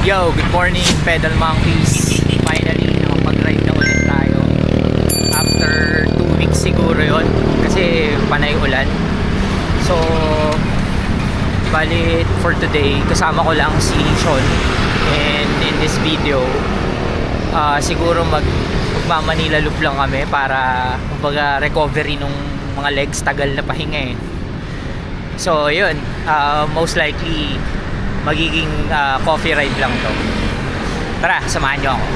Yo, good morning pedal monkeys. Finally, nakapag-ride na ulit tayo. After 2 weeks siguro yon kasi panay ulan. So, bali for today, kasama ko lang si Sean. And in this video, siguro magmamanila loop lang kami para kumbaga recovery nung mga legs, tagal na pahinga eh. So, yun, most likely magiging coffee ride lang to. Tara, samahan nyo ako.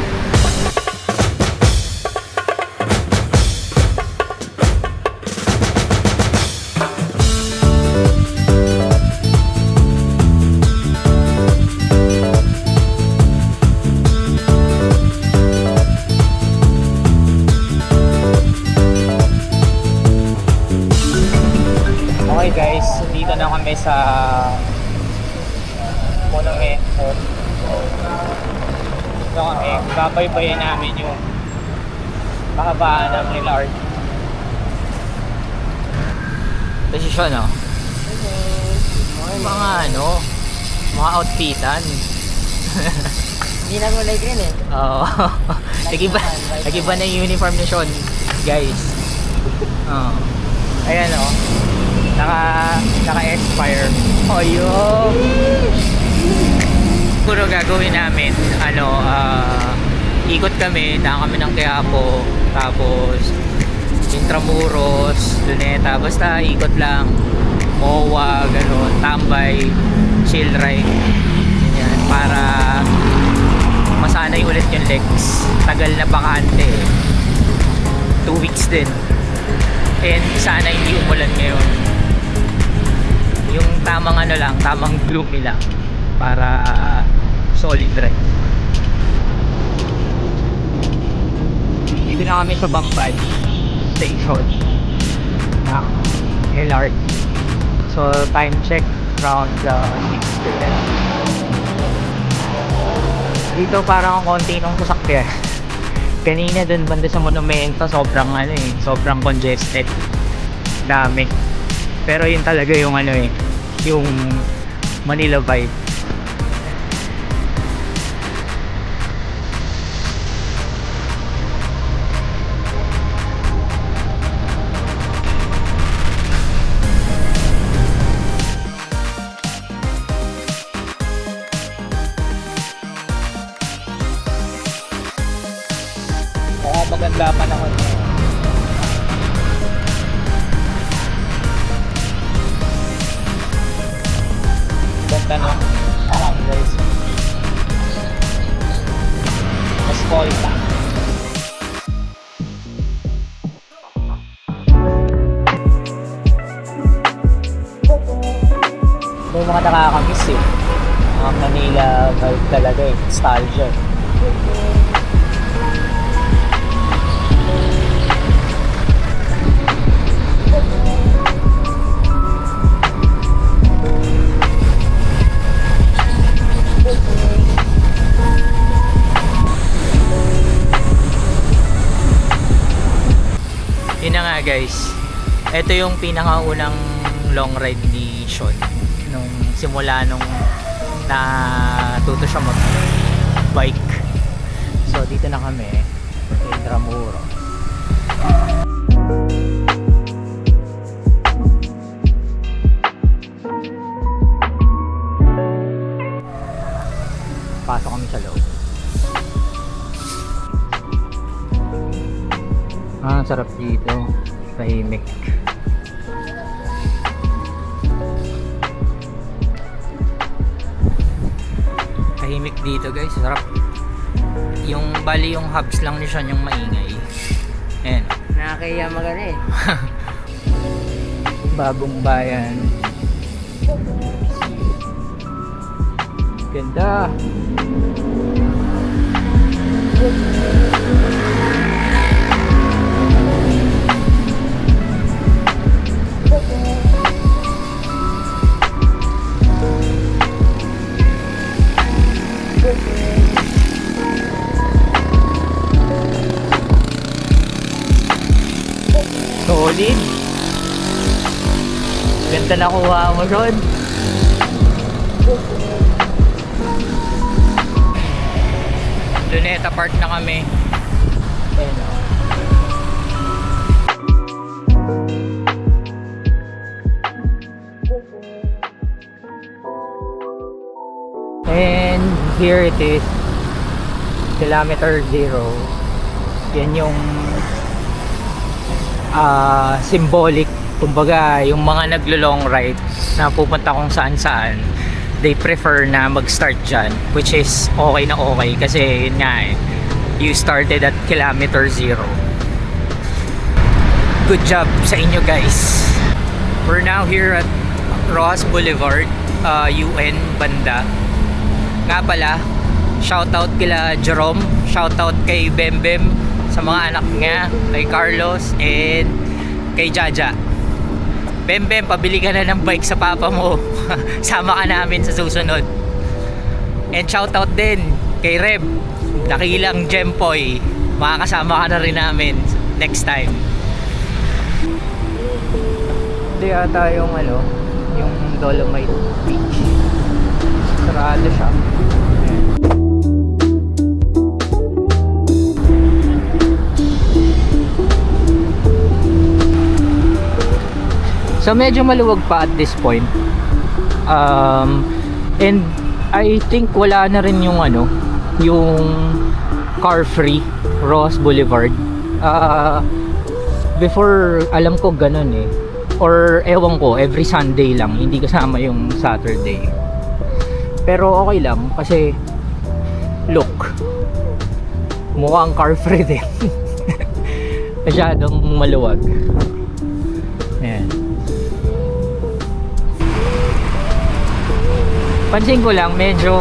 Okay guys, dito na kami sa monumento. Ito kami, babaybayan namin yung kahabaan ng Lillard. Kasi siya, no? Mga mga outfitan. Hindi na kulay green eh. Oo. Nag-iba na yung uniform ni Sean, guys. Oo. Ayan, oh. Naka-expire. Oh, yun. Siguro gagawin namin, ikot kami, daan kami ng Quiapo, tapos Intramuros, Luneta, basta ikot lang, MOA, gano'n, tambay, chill ride, yan, para masanay ulit yung legs. Tagal na bakante eh. 2 weeks din, and sana hindi umulan ngayon, yung tamang tamang gloomy lang para solid ride. Dito na kami sa Bangpad Station ng LRT. So time check around 6 p.m. Dito parang konti ng sasakyan. Kanina dun banda sa monumento sobrang congested, dami. Pero yun talaga yung yung Manila vibe. Maganda pa naman. Ganda no? Guys. Escolta. May mga nakakamiss eh. Ang Manila vibe talaga eh. Nostalgia. Yun na nga guys, ito yung pinakaunang long ride ni Sean nung simula nung natuto siya mag bike. So dito na kami sa Intramuros. Pasok kami sa loob. Sarap dito, tahimik. Tahimik dito guys, sarap. Yung bali yung hubs lang ni Sean yung maingay. Ayan. Nakakaya magana eh. Bagong bayan. Ganda. Solid. Ganda na kuha mo, Sean. Araneta Park na kami. Ayan, oh. And here it is, kilometer 0. Yan yung symbolic, kumbaga yung mga naglo-long ride na pupunta kung saan saan, they prefer na mag-start dyan, which is okay na okay kasi yun nga eh, you started at kilometer 0. Good job sa inyo guys. We're now here at Rojas Boulevard, UN banda. Nga pala, shoutout kila Jerome, shoutout kay Bembem, sa mga anak niya, kay Carlos, and kay Jaja. Bembem, pabili ka na ng bike sa papa mo. Sama ka namin sa susunod. And shoutout din kay Reb, Dakilang Jempoy. Makakasama ka na rin namin next time. Hindi ata yung yung Dolomite Beach. Sarado siya. So medyo maluwag pa at this point. And I think wala na rin yung yung car free Ross Boulevard. Before alam ko ganun eh. Or ewan ko, every Sunday lang, hindi kasama yung Saturday. Pero okay lang kasi look, mukhang car free din. Masyadong maluwag. Ayan. Pansin ko lang, medyo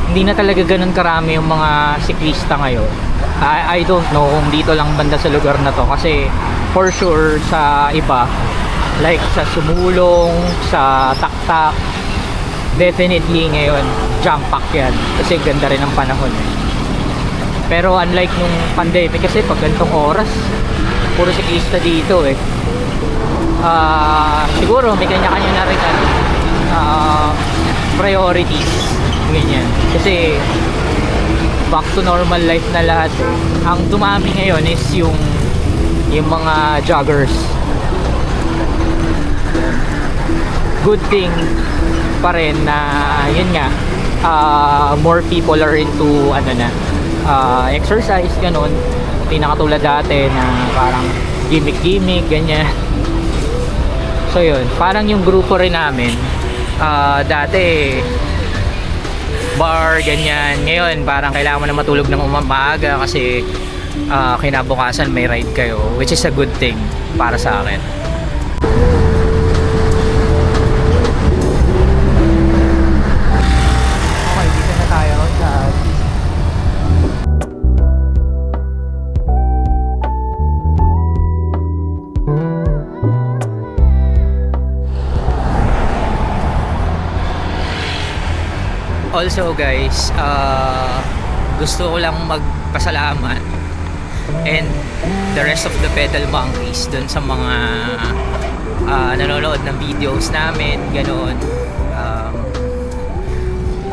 hindi na talaga ganun karami yung mga siklista ngayon. I don't know kung dito lang banda sa lugar na to, kasi for sure sa iba, like sa Sumulong, sa Taktak, definitely ngayon jam pack yan kasi ganda rin ang panahon eh. Pero unlike nung pandemic, kasi pag ganitong oras puro siklista dito eh. Siguro may kanya-kanya na rin priorities, ganyan. Kasi back to normal life na lahat eh. Ang dumami ngayon is yung mga joggers. Good thing pa rin na yun nga, more people are into exercise, ganun. Hindi na katulad dati na parang gimmick ganyan. So yun, parang yung grupo rin namin, dati bar, ganyan. Ngayon parang kailangan mo na matulog ng maaga kasi kinabukasan may ride kayo, which is a good thing para sa akin. Okay, dito na tayo sa also guys, gusto ko lang magpasalamat and the rest of the pedal monkeys dun sa mga nanonood ng videos namin, ganoon.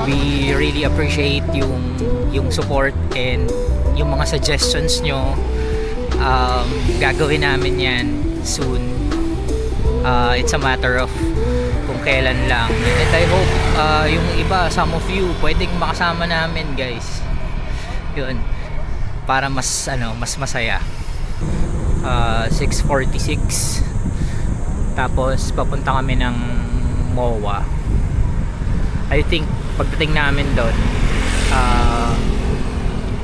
We really appreciate yung support and yung mga suggestions nyo. Gagawin namin yan soon. It's a matter of kung kailan lang, and I hope yung iba, some of you, pwedeng makasama namin guys, yun, para mas masaya. 6:46 tapos papunta kami ng MOA. I think pagdating namin doon,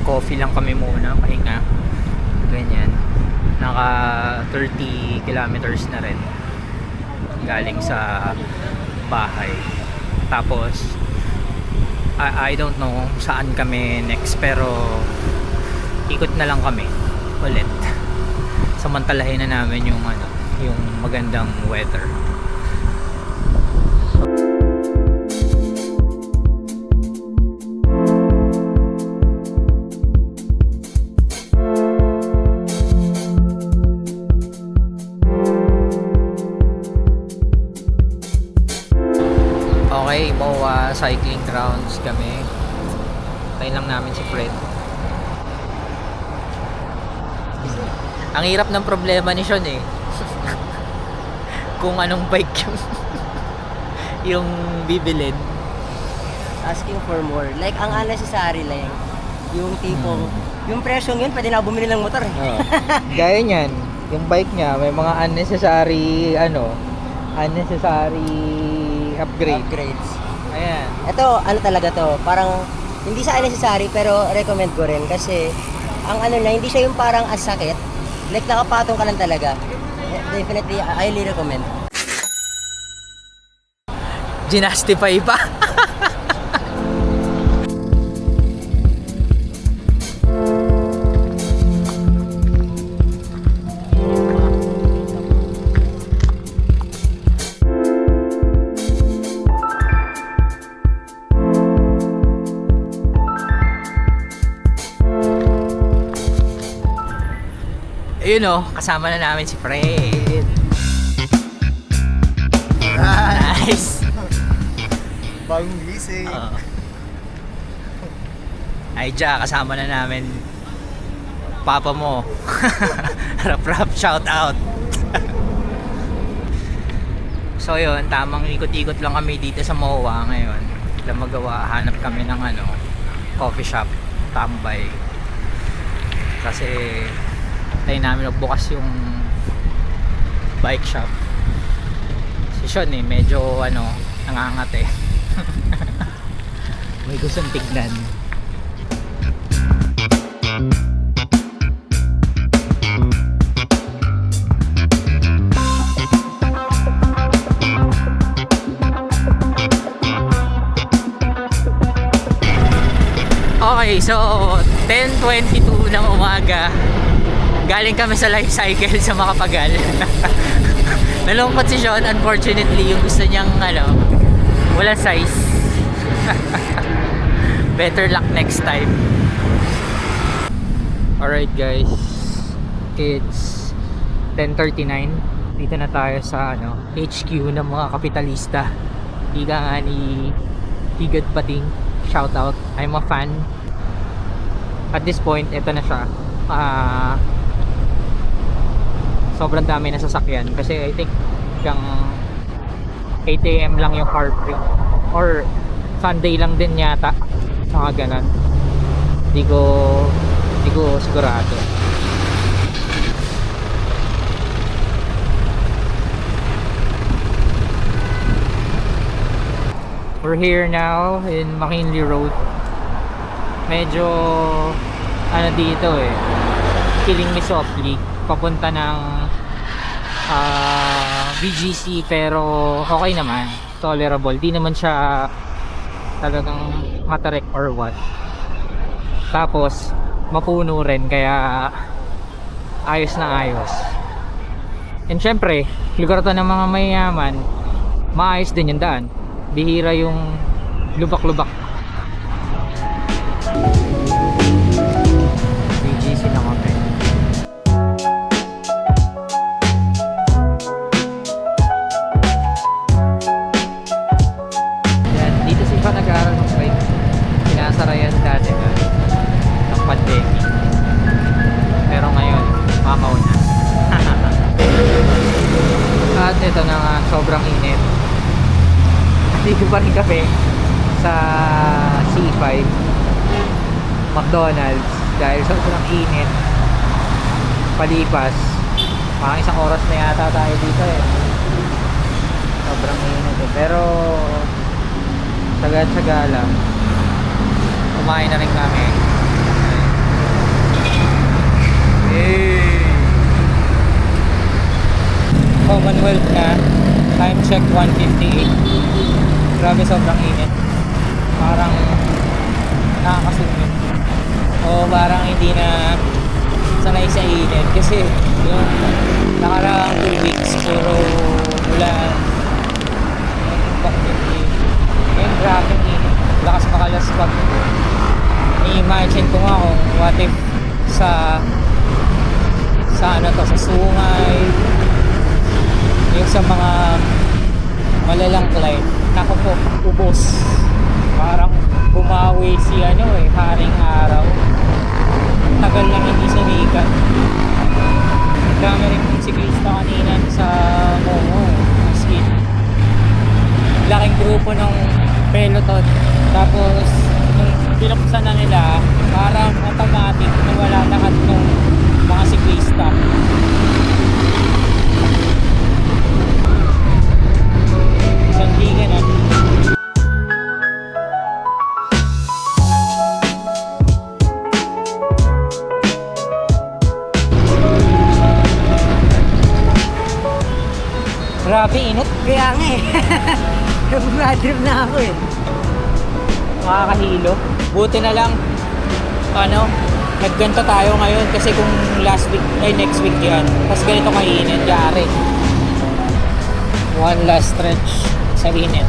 coffee lang kami muna, pahinga, ganyan. Naka 30 kilometers na rin galing sa bahay. Tapos I don't know saan kami next, pero ikot na lang kami ulit. Samantalahin na namin yung magandang weather. Okay, MOA cycling grounds kami. Tayo lang namin si Fred. Ang hirap ng problema ni Sean eh. Kung anong bike yung yung bibilin. Asking for more. Like, ang unnecessary lang. Yung tipong, yung presyong yun, pwede na ako bumili ng motor eh. Oh. Gaya niyan, yung bike niya may mga unnecessary upgrade. Upgrades. Ayan. Ito, ano talaga to, parang, hindi sa unnecessary, pero recommend ko rin kasi, ang ano na, hindi siya yung parang asakit. Like, nakapatong ka lang talaga. Definitely, I highly recommend. Ginastify pa. Ayun o, kasama na namin si Fred. Nice. Bagong gising. Ay, Ja, kasama na namin papa mo. Rap shout out. So yun, tamang ikot-ikot lang kami dito sa MOA ngayon. Wala magawa, hanap kami ng coffee shop, tambay. Kasi tayo namin nagbukas yung bike shop. Si Sean medyo nangangat eh. May gustong tignan. Okay, so 10:22 ng umaga. Galing kami sa life cycle sa Makapagal. Nalungkot si Sean, unfortunately, yung gusto niyang wala size. Better luck next time. Alright guys, it's 10:39. Dito na tayo sa HQ ng mga kapitalista. Higa nga ni Higad Pating. Shout out, I'm a fan. At this point, ito na siya. Sobrang dami na sasakyan kasi I think hanggang 8 AM lang yung car free or Sunday lang din yata, saka ganun. Di ko sigurado. We're here now in McKinley Road. Medyo dito Killing Me Softly papunta ng BGC, pero okay naman, tolerable. Di naman siya talagang matarek or what. Tapos mapuno rin, kaya ayos na ayos. And syempre, lugar to ng mga mayayaman, maayos din yung daan. Bihira yung lubak-lubak. BGC na kami. Nag-aaral ng bike. Pinasara yan dati ng pandemic. Pero ngayon, mamaw na. At ito na nga, sobrang init. Dito pa rin kami sa C5 McDonald's dahil sobrang init. Palipas, mga isang oras na yata tayo dito sobrang init pero tsaga-tsaga lang. Kumain na rin kami. Commonwealth na. Time check 1:58. Grabe, sobrang init. Parang nakakasungit. O parang hindi na sanay sa init. Kasi yung nakaraang 2 weeks puro ulan. Yung grabe init. Lakas makalaspag. I-imagine ko nga kung what if sa sungay, yung sa mga malalang climb, naku po, ubos. Parang bumawi highway si Haring Araw. Tagal lang hindi sumikat. Dami rin siklista kanina sa Momo. As in, laking grupo ng peloton. Tapos, nung pinuksan na nila, parang automatic na wala lahat ng mga siklista. Sandigan na. Grabe, init. Kaya nga eh. Nag-trip na ako eh. Makakahilo. Buti na lang, nagganto tayo ngayon kasi kung last week, next week yan. Tapos ganito kainit, yari. One last stretch sa init.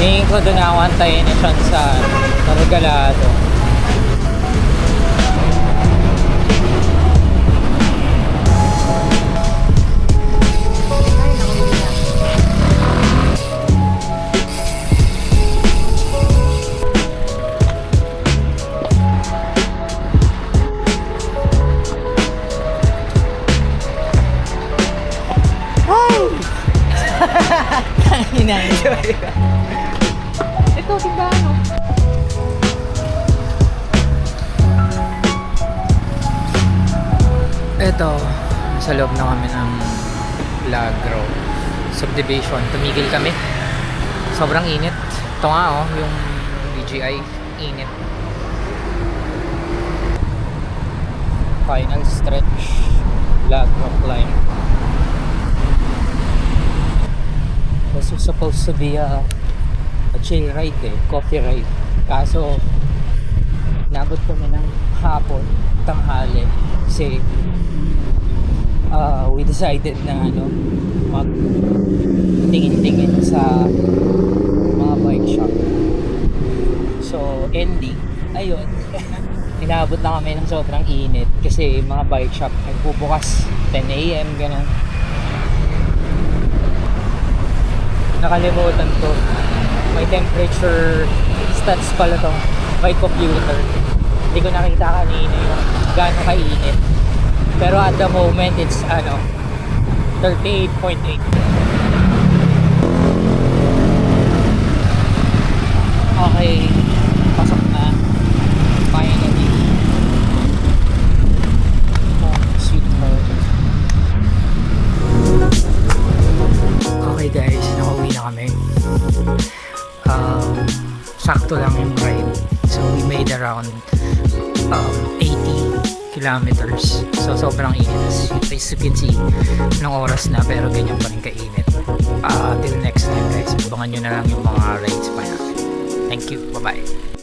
Tingin ko doon ako antayin na siya sa Regalado. Ito, tindahan mo. Ito, sa loob na kami ng Lagro Subdivision. Tumigil kami. Sobrang init. Ito nga yung BGI. Init. Final stretch. Lagro climb. This was supposed to be a chill ride coffee ride. Kaso, nabot kami ng hapon, tanghali. Kasi, we decided na mag-tingin-tingin sa mga bike shop. So, ending, ayun. Inabot na kami ng sobrang init kasi mga bike shop nagbubukas 10 AM, ganun. Nakalimutan ko. May temperature stats pala to by computer. Hindi ko nakita kanina yung gaano kainit. Pero at the moment, it's 38.8. Okay. Pasok na. Finally. Oh, sweet home. Okay guys, nakauwi na kami. Sakto lang yung ride. So we made around 80 kilometers. So sobrang init. As you can see, ng oras na pero ganyan pa rin kainit. Till next time guys, abangan nyo na lang yung mga rides pa natin. Thank you. Bye-bye.